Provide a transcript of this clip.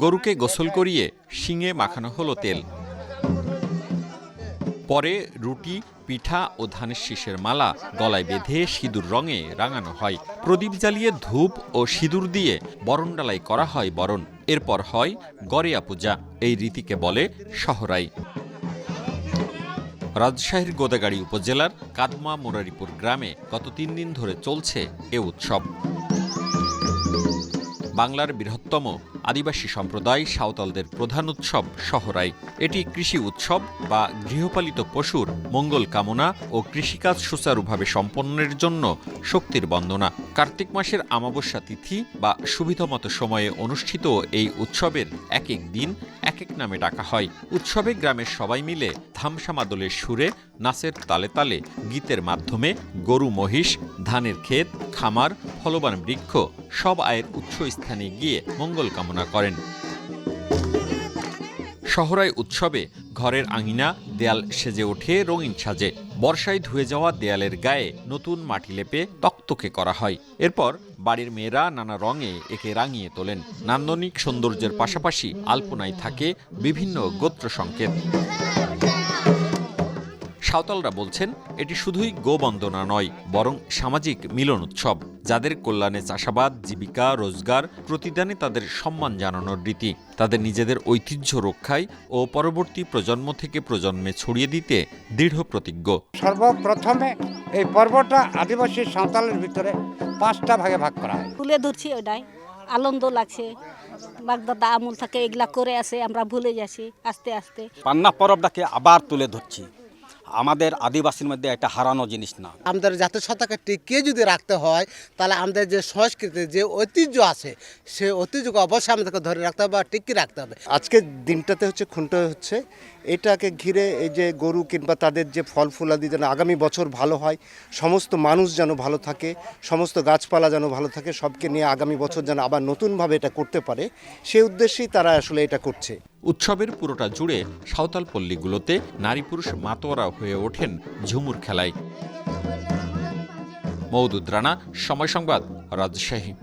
গরুকে গোসল করিয়ে শিঙে মাখানো হলো তেল। পরে রুটি, পিঠা ও ধানের শীষের মালা গলায় বেঁধে সিঁদুর রঙে রাঙানো হয়। প্রদীপ জ্বালিয়ে ধূপ ও সিঁদুর দিয়ে বরণডালাই করা হয় বরণ। এরপর হয় গড়িয়া পূজা। এই রীতিকে বলে সহরাই। রাজশাহীর গোদাগাড়ী উপজেলার কাদমা মুরারিপুর গ্রামে গত ৩ দিন ধরে চলছে এ উৎসব। বাংলার বৃহত্তম আদিবাসী সম্প্রদায় সাঁওতালদের প্রধান উৎসব সহরাই। এটি কৃষি উৎসব বা গৃহপালিত পশুর মঙ্গল কামনা ও কৃষিকাজ সুচারুভাবে সম্পন্নের জন্য শক্তির বন্দনা। কার্তিক মাসের অমাবস্যা তিথি বা সুবিধামতো সময়ে অনুষ্ঠিত এই উৎসবের এক এক দিন এক এক নামে ডাকা হয়। উৎসবে গ্রামের সবাই মিলে ধামসা মাদলের সুরে, নাচের তালে তালে, গীতের মাধ্যমে গরু, মহিষ, ধানের ক্ষেত, খামার, ফলবান বৃক্ষ সব আয়ের উৎসস্থানে গিয়ে মঙ্গল কামনা করেন। সহরাই উৎসবে ঘরের আঙিনা, দেয়াল সেজে ওঠে রঙিন সাজে। বর্ষায় ধুয়ে যাওয়া দেয়ালের গায়ে নতুন মাটি লেপে তকতকে করা হয়। এরপর বাড়ির মেয়েরা নানা রঙে একে রাঙিয়ে তোলেন। নান্দনিক সৌন্দর্যের পাশাপাশি আলপনায় থাকে বিভিন্ন গোত্র সংকেত। সাঁওতালরা বলছেন, এটি শুধুই গোবন্দনা নয়, বরং সামাজিক মিলন উৎসব। যাদের কল্যাণে চাষাবাদ, জীবিকা, রোজগার, প্রতিদানে তাদের সম্মান জানানোর রীতি। তাদের নিজেদের ঐতিহ্য রক্ষায় ও পরবর্তী প্রজন্ম থেকে প্রজন্মে ছড়িয়ে দিতে দৃঢ় প্রতিজ্ঞ। সর্বপ্রথমে এই পর্বটা আদিবাসী সাঁওতালের ভিতরে 5টা ভাগে ভাগ করা হয়। তুলে ধরছি, ওটাই আনন্দ লাগছে। বাগদাদা আমল থেকে এগুলা করে আসে, আমরা ভুলে যাচ্ছি আস্তে আস্তে। পান্না পরবটাকে আবার তুলে ধরছি। আমাদের আদিবাসীর মধ্যে একটা হারানো জিনিস না। আমাদের জাতীয়তাকে টিকিয়ে যদি রাখতে হয়, তাহলে আমাদের যে সংস্কৃতি, যে ঐতিহ্য আছে, সেই ঐতিহ্যকে অবশ্যই আমাদেরকে ধরে রাখতে হবে বা টিকিয়ে রাখতে হবে। আজকের দিনটাতে খুঁটো হচ্ছে এটাকে ঘিরে এই যে গরু কিংবা তাদের যে ফল ফুলাদি যেন আগামী বছর ভালো হয়, সমস্ত মানুষ যেন ভালো থাকে, সমস্ত গাছপালা যেন ভালো থাকে, সবকে নিয়ে আগামী বছর যেন আবার নতুনভাবে এটা করতে পারে, সেই উদ্দেশ্যেই তারা আসলে এটা করছে। উৎসবের পুরোটা জুড়ে সাঁওতাল পল্লীগুলোতে নারী পুরুষ মাতোয়ারা হয়ে ওঠেন ঝুমুর খেলায়। মওদুদ রানা, সময় সংবাদ, রাজশাহী।